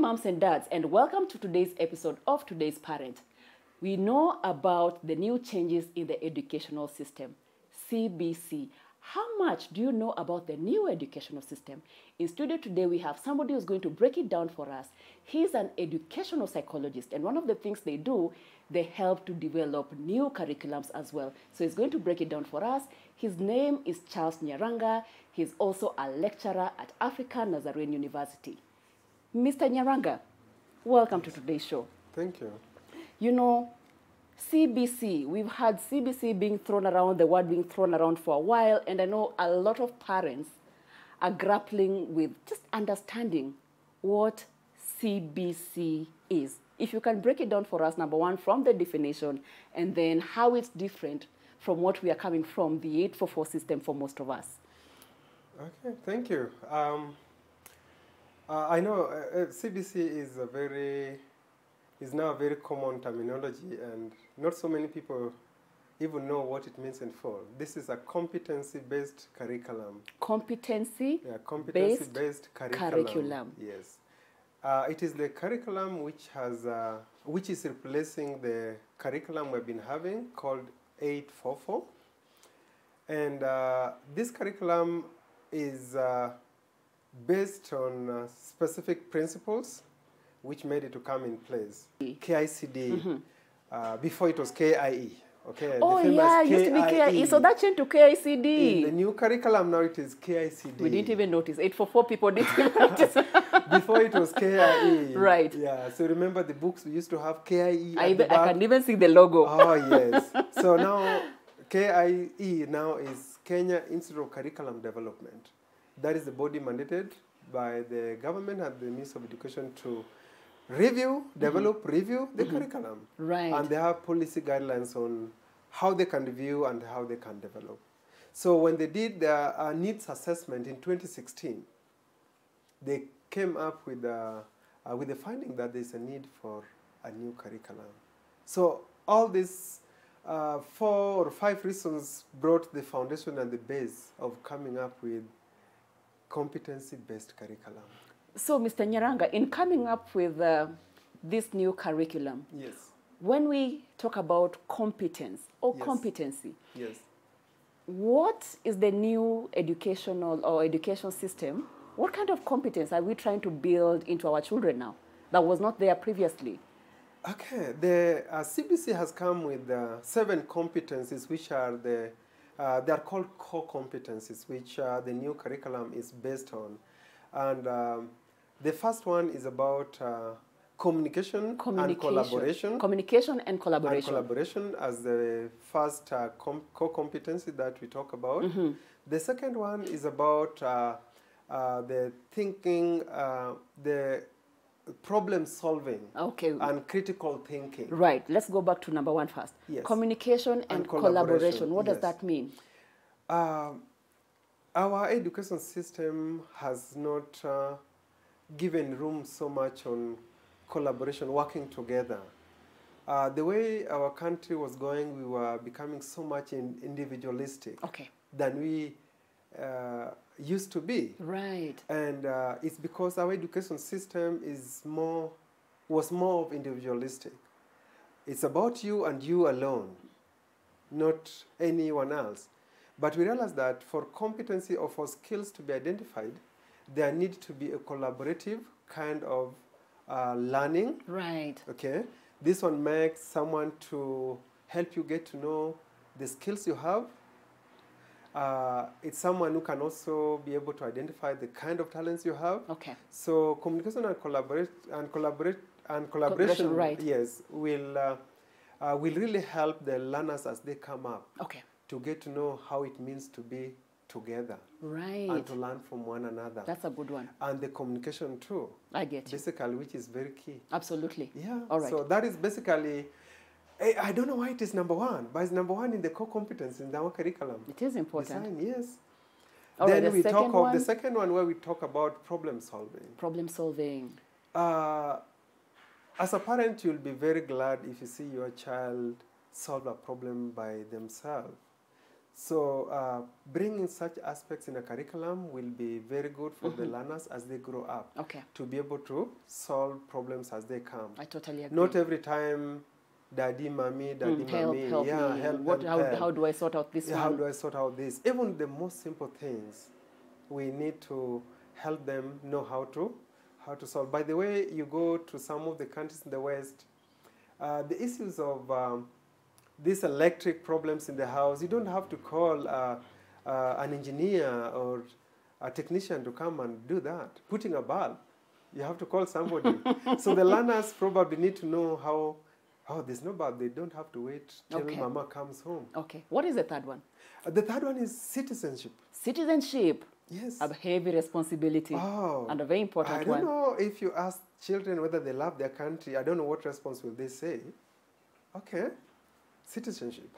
moms and dads, and welcome to today's episode of Today's Parent. We know about the new changes in the educational system, CBC. How much do you know about the new educational system? In studio today, we have somebody who's going to break it down for us. He's an educational psychologist, and one of the things they do, they help to develop new curriculums as well. So he's going to break it down for us. His name is Charles Nyaranga. He's also a lecturer at African Nazarene University. Mr. Nyaranga, welcome to today's show. Thank you. You know, CBC, we've had CBC being thrown around, the word being thrown around for a while, and I know a lot of parents are grappling with just understanding what CBC is. If you can break it down for us, number one, from the definition, and then how it's different from what we are coming from, the 844 system for most of us. Okay, thank you. I know CBC is now a very common terminology, and not so many people even know what it means in full. This is a competency-based curriculum. Competency? Yeah, competency-based curriculum. Yes. It is the curriculum which is replacing the curriculum we've been having called 844. And this curriculum is based on specific principles which made it to come in place. KICD, before it was KIE. Okay, oh yeah, it used to be KIE, so that changed to KICD. In the new curriculum now it is KICD. We didn't even notice. 844 people didn't even notice. Before it was KIE. Right. Yeah, so remember the books we used to have KIE I can even see the logo. Oh yes. So now KIE now is Kenya Institute of Curriculum Development. That is the body mandated by the government and the Ministry of Education to review, develop, review the curriculum. Right. And they have policy guidelines on how they can review and how they can develop. So when they did their needs assessment in 2016, they came up with the finding that there's a need for a new curriculum. So all these 4 or 5 reasons brought the foundation and the base of coming up with competency-based curriculum. So, Mr. Nyaranga, in coming up with this new curriculum, yes, when we talk about competence or yes, competency, yes, what is the new educational or education system? What kind of competence are we trying to build into our children now that was not there previously? Okay, the CBC has come with 7 competencies, which are they are called core competencies, which the new curriculum is based on. And the first one is about communication and collaboration. Communication and collaboration. And collaboration as the first core competency that we talk about. The second one is about the thinking, the problem solving, and critical thinking. Right. Let's go back to number 1 first. Yes. Communication and collaboration. What does yes. that mean? Our education system has not given room so much on collaboration, working together. The way our country was going, we were becoming so much individualistic than we used to be. Right. And it's because our education system was more of individualistic. It's about you and you alone, not anyone else. But we realize that for competency or for skills to be identified, there needs to be a collaborative kind of learning. Right. Okay. This one makes someone to help you get to know the skills you have. It's someone who can also be able to identify the kind of talents you have. Okay. So communication and collaboration, right. Yes, will really help the learners as they come up. Okay. To get to know how it means to be together. Right. And to learn from one another. That's a good one. And the communication too. I get you. Basically, which is very key. Absolutely. Yeah. All right. So that is basically, I don't know why it is number 1, but it's number 1 in the core competence in our curriculum. It is important. Design, yes. All then right, we talk of the second one where we talk about problem solving. Problem solving. As a parent, you'll be very glad if you see your child solve a problem by themselves. So bringing such aspects in a curriculum will be very good for the learners as they grow up. Okay. To be able to solve problems as they come. I totally agree. Not every time, daddy, mommy, mommy. Help yeah, me. Help, How do I sort out this one? How do I sort out this? Even the most simple things, we need to help them know how to solve. By the way, you go to some of the countries in the West, the issues of these electric problems in the house, you don't have to call an engineer or a technician to come and do that. Putting a bulb, you have to call somebody. So the learners probably need to know how, oh, there's no bulb. They don't have to wait till mama comes home. Okay. What is the third one? The third one is citizenship. Citizenship. Yes. A heavy responsibility. Oh, and a very important one. I don't know if you ask children whether they love their country. I don't know what response will they say. Okay. Citizenship.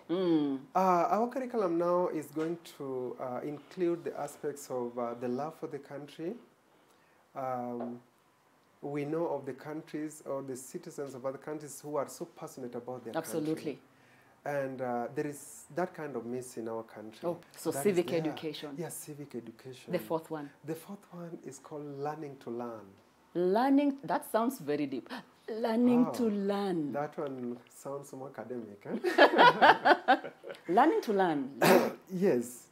Our curriculum now is going to include the aspects of the love for the country. We know of the countries or the citizens of other countries who are so passionate about their country. Absolutely. And there is that kind of miss in our country. Oh, so that civic education. Yes, civic education. The fourth one. The fourth one is called learning to learn. Learning, that sounds very deep. Learning to learn. That one sounds more academic. Eh? Learning to learn. Yes.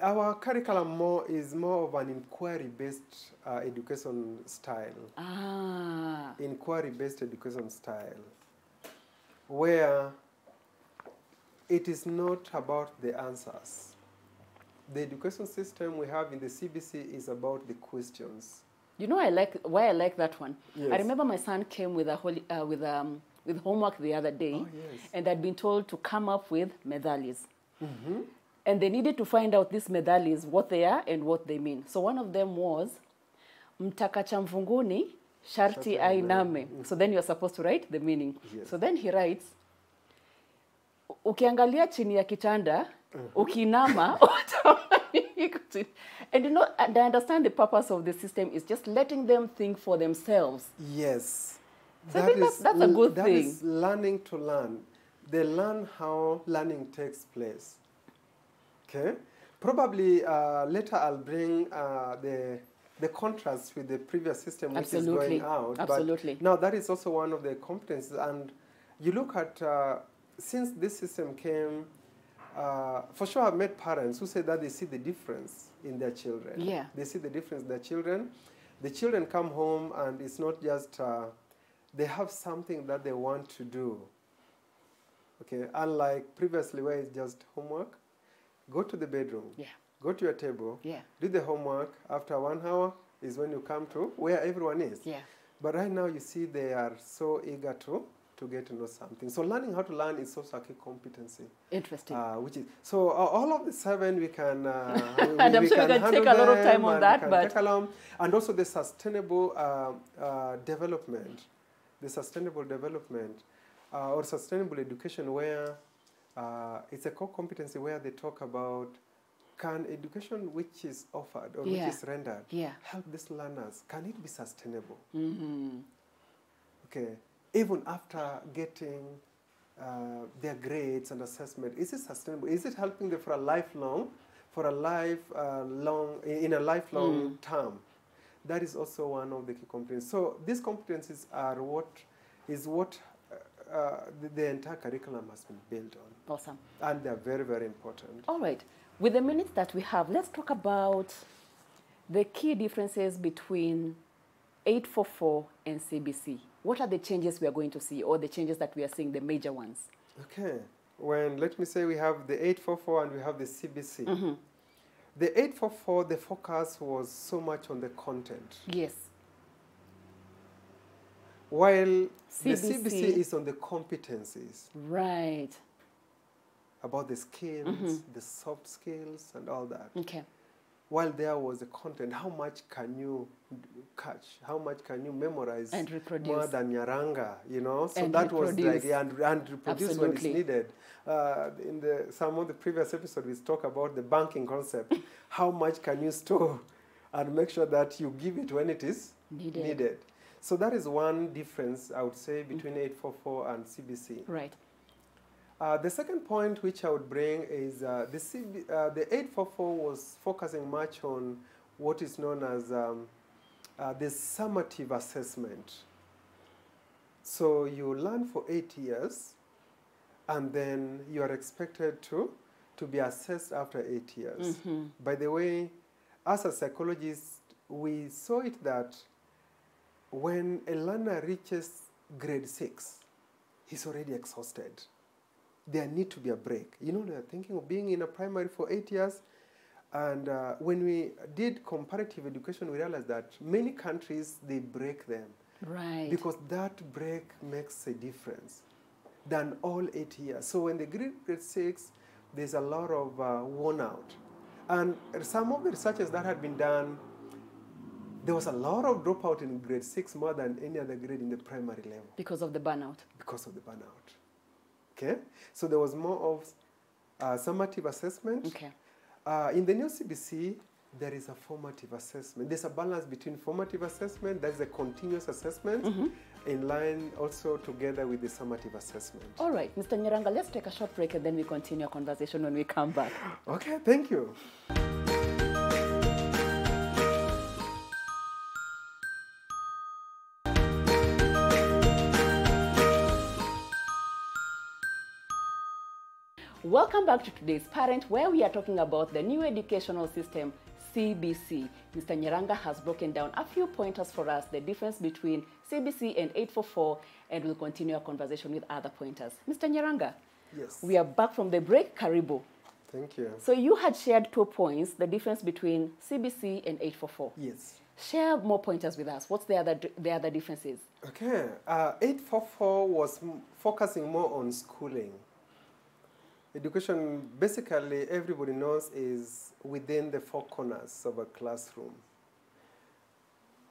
Our curriculum is more of an inquiry-based education style. Inquiry-based education style, where it is not about the answers. The education system we have in the CBC is about the questions. You know, why I like that one. Yes. I remember my son came with with homework the other day, and I'd been told to come up with medallies. And they needed to find out these medallies, what they are and what they mean. So one of them was, mtakacha mvunguni, sharti ainame. So then you're supposed to write the meaning. Yes. So then he writes, ukiangalia chini ya kitanda, ukinama, and you know, and I understand the purpose of the system is just letting them think for themselves. Yes. So I think that's a good thing. That is learning to learn. They learn how learning takes place. Okay? Probably later I'll bring the contrast with the previous system which is going out. Absolutely. But now that is also one of the competencies. And you look at, since this system came, for sure I've met parents who say that they see the difference in their children. Yeah. They see the difference in their children. The children come home and it's not just, they have something that they want to do. Okay, unlike previously where it's just homework, go to the bedroom, go to your table, do the homework. After 1 hour is when you come to where everyone is. Yeah. But right now you see they are so eager to get to know something. So learning how to learn is also a key competency. Interesting. Which is, so all of the 7 we can and I'm sure we can take a lot of time on that. But and also the sustainable development. The sustainable development or sustainable education, where it's a core competency where they talk about, can education which is offered or which is rendered help these learners? Can it be sustainable? Okay. Even after getting their grades and assessment, is it sustainable? Is it helping them for a lifelong, in a lifelong term? That is also one of the key competencies. So these competencies are what the entire curriculum has been built on. Awesome. And they're very, very important. All right. With the minutes that we have, let's talk about the key differences between 844 and CBC. What are the changes we are going to see, or the changes that we are seeing, the major ones? Okay. Let me say we have the 844 and we have the CBC. The 844, the focus was so much on the content. Yes. While the CBC is on the competencies. Right. About the skills, the soft skills and all that. Okay. While there was the content, how much can you catch? How much can you memorize? And reproduce. More than Yaranga, you know? So and that reproduce. Was the idea, and reproduce when it's needed. In some of the previous episodes, we talk about the banking concept. How much can you store and make sure that you give it when it is needed? So that is one difference, I would say, between 844 and CBC. Right. The second point which I would bring is the 844 was focusing much on what is known as the summative assessment. So you learn for 8 years, and then you are expected to be assessed after 8 years. By the way, as a psychologist, we saw it that when a learner reaches grade 6, he's already exhausted. There need to be a break. You know, they're thinking of being in a primary for 8 years. And when we did comparative education, we realized that many countries, they break them. Right. Because that break makes a difference than all 8 years. So when they grade 6, there's a lot of worn out. And some of the researches that had been done, there was a lot of dropout in grade 6 more than any other grade in the primary level. Because of the burnout. Because of the burnout. Okay? So there was more of summative assessment. Okay. In the new CBC, there is a formative assessment. There's a balance between formative assessment, that's a continuous assessment, in line also together with the summative assessment. All right, Mr. Nyiranga, let's take a short break and then we continue our conversation when we come back. Okay, thank you. Welcome back to Today's Parent, where we are talking about the new educational system, CBC. Mr. Nyiranga has broken down a few pointers for us, the difference between CBC and 844, and we'll continue our conversation with other pointers. Mr. Nyiranga, yes, we are back from the break. Karibu. Thank you. So you had shared 2 points, the difference between CBC and 844. Yes. Share more pointers with us. What's the other differences? Okay. 844 was focusing more on schooling. Education, basically, everybody knows, is within the 4 corners of a classroom.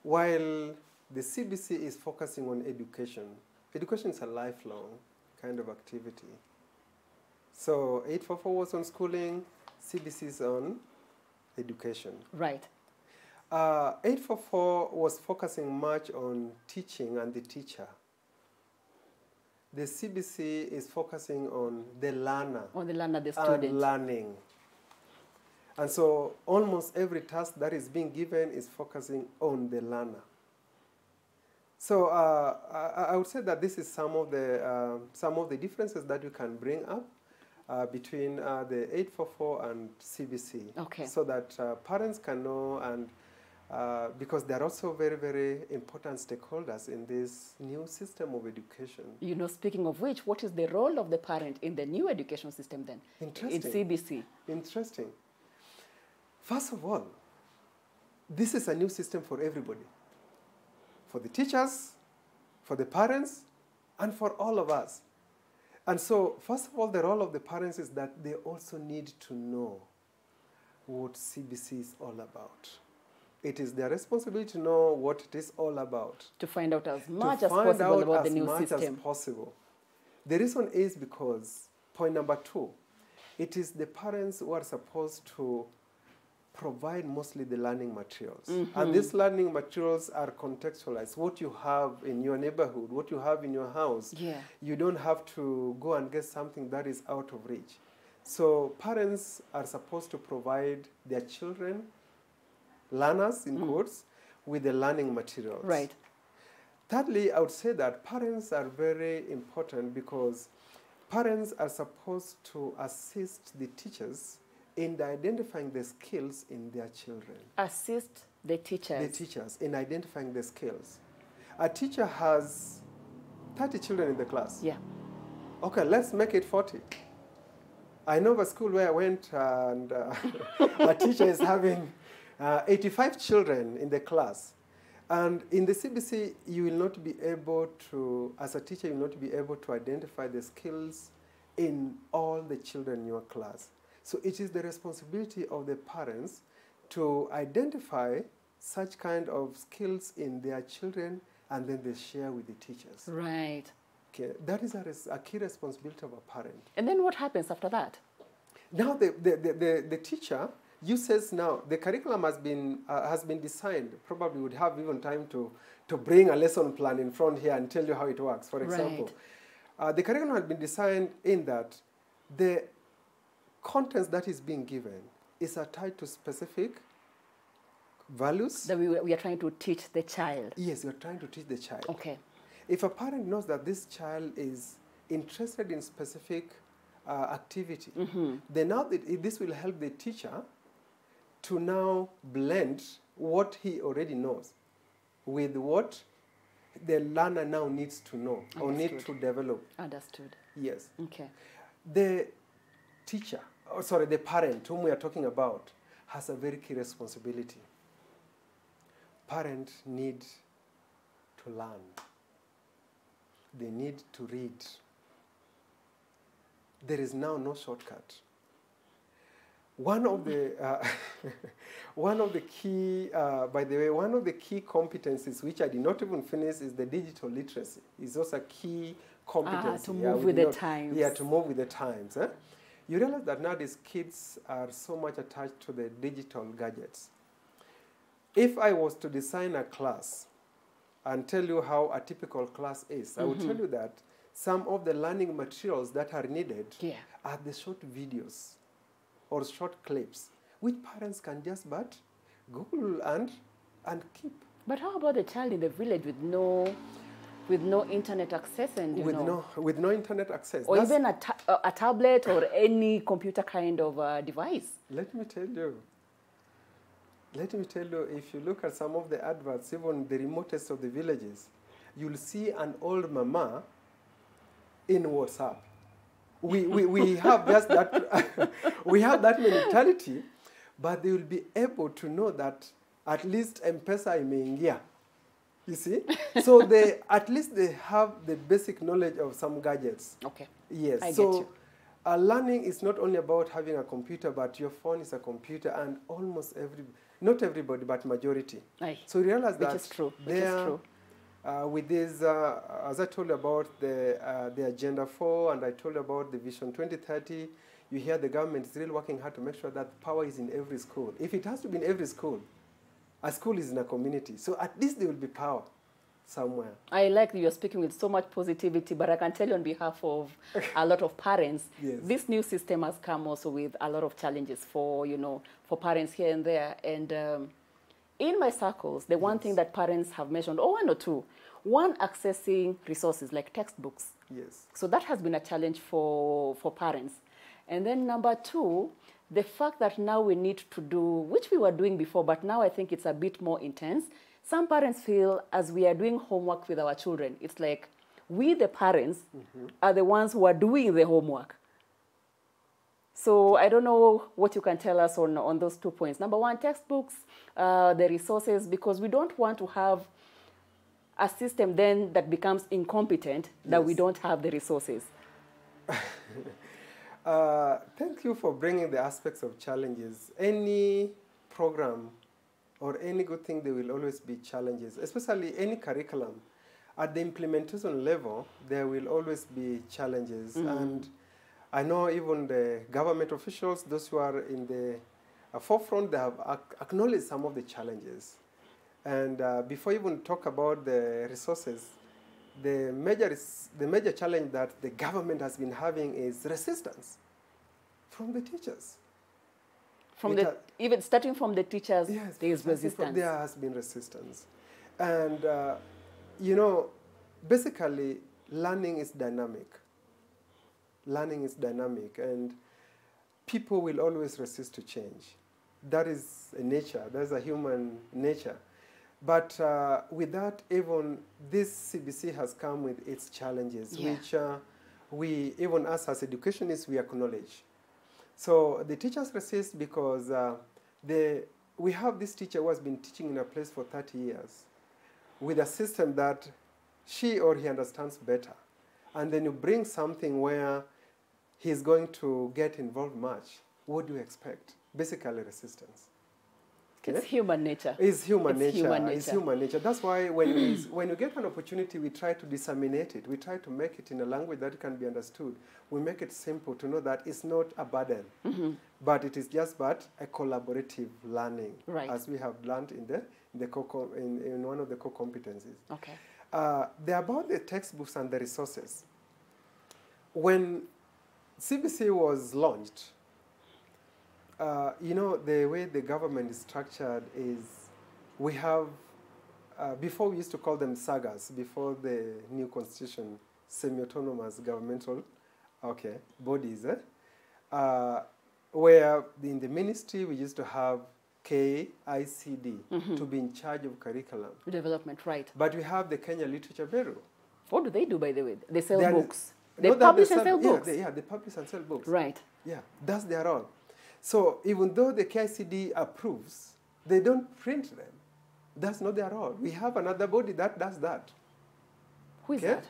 While the CBC is focusing on education. Education is a lifelong kind of activity. So 844 was on schooling, CBC is on education. Right. 844 was focusing much on teaching and the teacher. The CBC is focusing on the learner. On the learner, the student. And learning. And so almost every task that is being given is focusing on the learner. So I would say that this is some of the differences that you can bring up between the 844 and CBC. Okay. So that parents can know, and because they are also very, very important stakeholders in this new system of education. You know, speaking of which, what is the role of the parent in the new education system then? Interesting. In CBC. Interesting. First of all, this is a new system for everybody. For the teachers, for the parents, and for all of us. And so, first of all, the role of the parents is that they also need to know what CBC is all about. It is their responsibility to know what it is all about. To find out as much as possible about the new system. As possible. The reason is because, point number 2, it is the parents who are supposed to provide mostly the learning materials. And these learning materials are contextualized. What you have in your neighborhood, what you have in your house. Yeah. You don't have to go and get something that is out of reach. So parents are supposed to provide their children, learners in quotes, with the learning materials. Right. Thirdly, I would say that parents are very important because parents are supposed to assist the teachers in identifying the skills in their children. Assist the teachers. The teachers in identifying the skills. A teacher has 30 children in the class. Yeah. Okay, let's make it 40. I know of a school where I went and a teacher is having 85 children in the class. And in the CBC, you will not be able to, as a teacher, you will not be able to identify the skills in all the children in your class. So it is the responsibility of the parents to identify such kind of skills in their children, and then they share with the teachers. Right. Okay, that is a key responsibility of a parent. And then what happens after that? Now the teacher uses, now the curriculum has been designed. Probably would have even time to bring a lesson plan in front here and tell you how it works. For example, The curriculum has been designed in that the contents that is being given is tied to specific values. That we are trying to teach the child. Yes, we are trying to teach the child. Okay. If a parent knows that this child is interested in specific activity, then now this will help the teacher to now blend what he already knows with what the learner now needs to know or need to develop. Understood. Yes. Okay. The teacher, the parent whom we are talking about has a very key responsibility. Parents need to learn. They need to read. There is now no shortcut. One of the key competencies which I did not even finish is the digital literacy. It's also a key competency. To move with the times. Yeah, to move with the times. You realize that nowadays kids are so much attached to the digital gadgets. If I was to design a class and tell you how a typical class is, I would tell you that some of the learning materials that are needed are the short videos or short clips, which parents can just but Google and keep. But how about the child in the village with no internet access and with no internet access, or even a tablet or any computer kind of device? Let me tell you, if you look at some of the adverts, even the remotest of the villages, you'll see an old mama in WhatsApp. We have just that we have that mentality, but they will be able to know that at least M-Pesa imeingia. You see? So at least they have the basic knowledge of some gadgets. Okay. Yes. I get you. Learning is not only about having a computer, but your phone is a computer, and not everybody, but majority. Aye. So you realize that Which is true. with this, as I told you about the Agenda 4, and I told you about the Vision 2030, you hear the government is really working hard to make sure that power is in every school. If it has to be in every school, a school is in a community. So at least there will be power somewhere. I like that you're speaking with so much positivity, but I can tell you on behalf of a lot of parents, this new system has come also with a lot of challenges for parents here and there. And in my circles, the one thing that parents have mentioned, one or two, one, accessing resources like textbooks. Yes. So that has been a challenge for parents. And then number two, the fact that now we need to do, which we were doing before, but now I think it's a bit more intense. Some parents feel as we are doing homework with our children, it's like we, the parents, are the ones who are doing the homework. So I don't know what you can tell us on those 2 points. Number one, textbooks, the resources, because we don't want to have a system then that becomes incompetent, that we don't have the resources. Thank you for bringing the aspects of challenges. Any program or any good thing, there will always be challenges, especially any curriculum. At the implementation level, there will always be challenges. And I know even the government officials, those who are in the forefront, they have acknowledged some of the challenges. And before you even talk about the resources, the major challenge that the government has been having is resistance from the teachers. Even starting from the teachers, yes, there is resistance. There has been resistance. And, basically, learning is dynamic. Learning is dynamic, and people will always resist to change. That is a nature. That's a human nature. But with that, even this CBC has come with its challenges, which we, even us as educationists, we acknowledge. So the teachers resist because we have this teacher who has been teaching in a place for 30 years with a system that she or he understands better. And then you bring something where he's going to get involved much. What do you expect? Basically resistance. It's human nature. It's human nature. It's human nature. That's why when you get an opportunity, we try to disseminate it. We try to make it in a language that can be understood. We make it simple to know that it's not a burden, but it is just a collaborative learning, as we have learned in one of the core competencies. Okay. They're about the textbooks and the resources. when CBC was launched, you know, the way the government is structured is we have, before we used to call them sagas, before the new constitution, semi-autonomous governmental bodies, where in the ministry we used to have KICD to be in charge of curriculum. Development, right. But we have the Kenya Literature Bureau. What do they do, by the way? They sell books. They publish and sell books. They publish and sell books. Right. Yeah, that's their role. So even though the KICD approves, they don't print them. That's not their role. We have another body that does that. Who is that?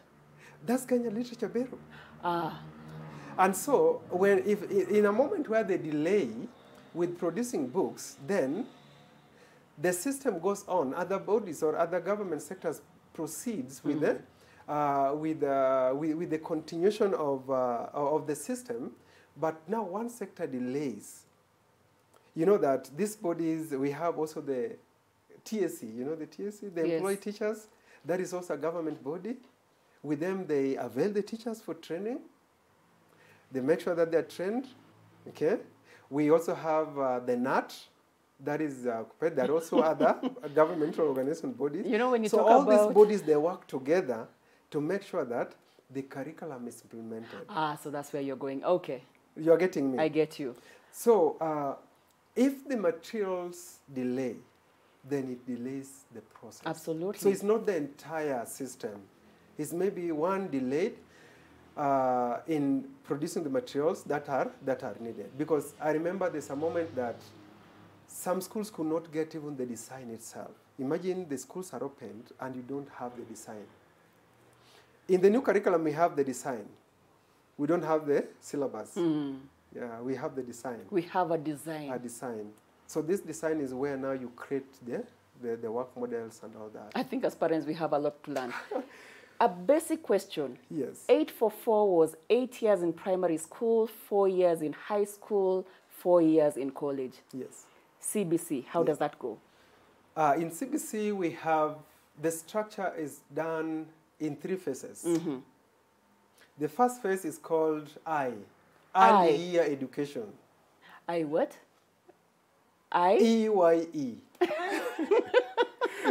That's Kenya Literature Bureau. Ah. And so, if in a moment where they delay with producing books, then the system goes on. Other bodies or other government sectors proceeds with the continuation of the system. But now one sector delays. You know that these bodies, we have also the TSC. You know the TSC, the employee teachers. That is also a government body. With them, they avail the teachers for training. They make sure that they're trained, okay? We also have the NAT, that is, there are also other governmental organization bodies. You know, when you talk about... So all these bodies, they work together to make sure that the curriculum is implemented. Ah, so that's where you're going. Okay. You're getting me? I get you. So if the materials delay, then it delays the process. Absolutely. So it's not the entire system. It's maybe one delayed in producing the materials that are needed. Because I remember there's a moment that some schools could not get even the design itself. Imagine the schools are opened and you don't have the design. In the new curriculum, we have the design. We don't have the syllabus. Yeah, we have the design. We have a design. A design. So this design is where now you create the work models and all that. I think as parents, we have a lot to learn. A basic question. Yes. 844 was 8 years in primary school, 4 years in high school, 4 years in college. Yes. CBC, how does that go? In CBC, we have, the structure is done in 3 phases. The first phase is called Early Year Education. I what? EYE.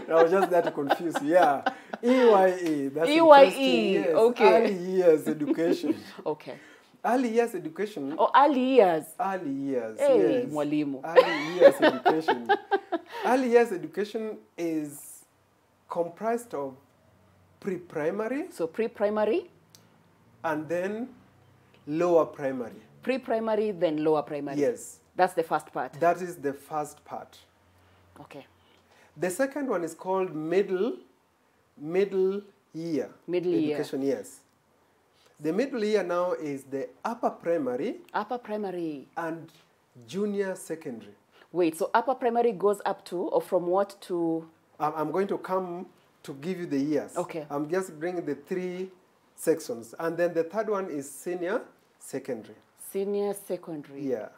I was just there to confuse you. Yeah. EYE. That's EYE. Yes. Okay. Early years education. Okay. Early years education. Oh, early years. Early years. Hey, yes. mwalimu. Early years education. Early years education is comprised of pre-primary. So pre-primary. And then lower primary. Pre-primary, then lower primary. Yes. That's the first part. That is the first part. Okay. The second one is called middle year. Middle education, year. Yes. The middle year now is the upper primary. Upper primary. And junior secondary. Wait, so upper primary goes up to, or from what to? I'm going to come to give you the years. Okay. I'm just bringing the 3 sections. And then the third one is senior secondary. Senior secondary. Yeah.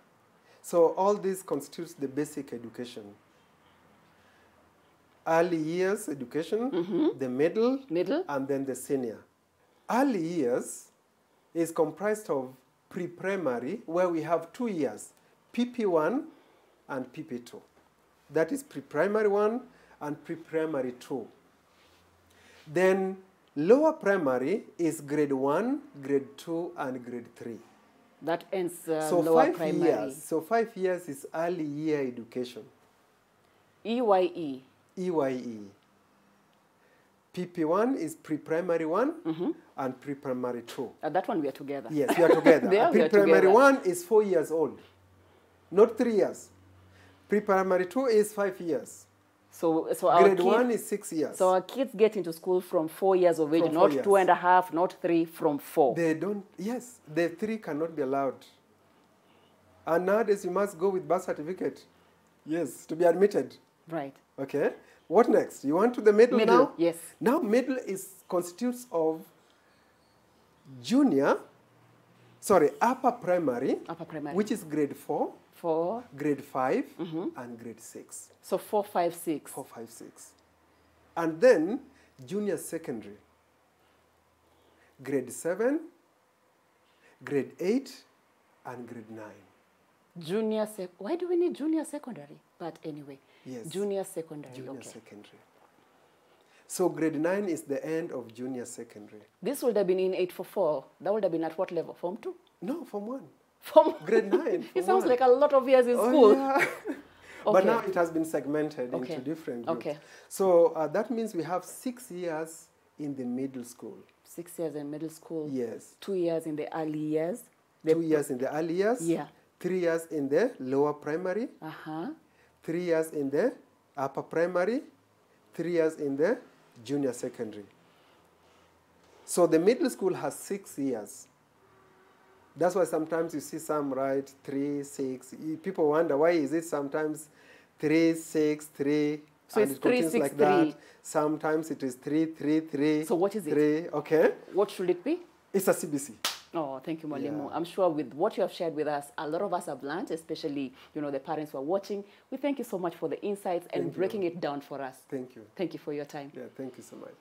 So all this constitutes the basic education. Early years education, the middle, and then the senior. Early years is comprised of pre-primary, where we have 2 years, PP1 and PP2. That is pre-primary 1 and pre-primary 2. Then lower primary is grade 1, grade 2, and grade 3. That ends so lower 5 primary. Years. So 5 years is early year education. EYE. EYE. PP1 is pre-primary 1 and pre-primary 2. That one we are together. Yes, we are together. Pre-primary 1 is 4 years old, not 3 years. Pre-primary 2 is 5 years. So grade 1 is 6 years. So our kids get into school from 4 years of age, not 2.5, not 3, from 4. They don't, yes, the 3 cannot be allowed. And nowadays you must go with birth certificate, yes, to be admitted. Right. Okay. What next? You want to the middle now? Yes. Now middle constitutes of upper primary, which is grade 4, grade 5, and grade 6. So 4, 5, 6. 4, 5, 6. And then junior secondary, grade 7, grade 8 and grade 9. Why do we need junior secondary? But anyway, Yes. Junior secondary. Junior okay. secondary. So grade 9 is the end of junior secondary. This would have been in 844. That would have been at what level? Form 2? No, Form 1. Form Grade 9. It sounds 1. like a lot of years in school. Yeah. But now it has been segmented Okay. into different groups. Okay. So that means we have 6 years in the middle school. 6 years in middle school. Yes. 2 years in the early years. 2 years in the early years. Yeah. 3 years in the lower primary. 3 years in the upper primary. 3 years in the junior secondary. So the middle school has 6 years. That's why sometimes you see some write 3, 6. People wonder why is it sometimes 3, 6, 3. So and it's it 3, continues 6, like 3. that. Sometimes it is 3, 3, 3. So what is it? 3, okay. What should it be? It's a CBC. Oh, thank you, Mwalimu. Yeah. I'm sure with what you have shared with us, a lot of us have learned, especially, the parents who are watching. We thank you so much for the insights and breaking it down for us. Thank you. Thank you for your time. Yeah, thank you so much.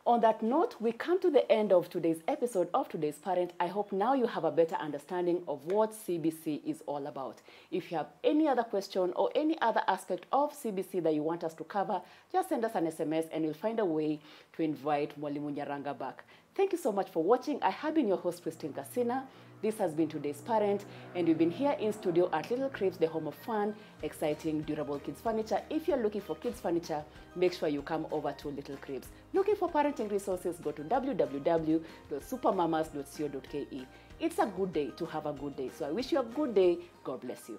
On that note, we come to the end of today's episode of Today's Parent. I hope now you have a better understanding of what CBC is all about. If you have any other question or any other aspect of CBC that you want us to cover, just send us an SMS and we'll find a way to invite Mwalimu Nyaranga back. Thank you so much for watching. I have been your host, Christine Kasina. This has been Today's Parent, and we've been here in studio at Little Cribs, the home of fun, exciting, durable kids furniture. If you're looking for kids furniture, make sure you come over to Little Cribs. Looking for parenting resources, go to www.supermamas.co.ke. It's a good day to have a good day. So I wish you a good day. God bless you.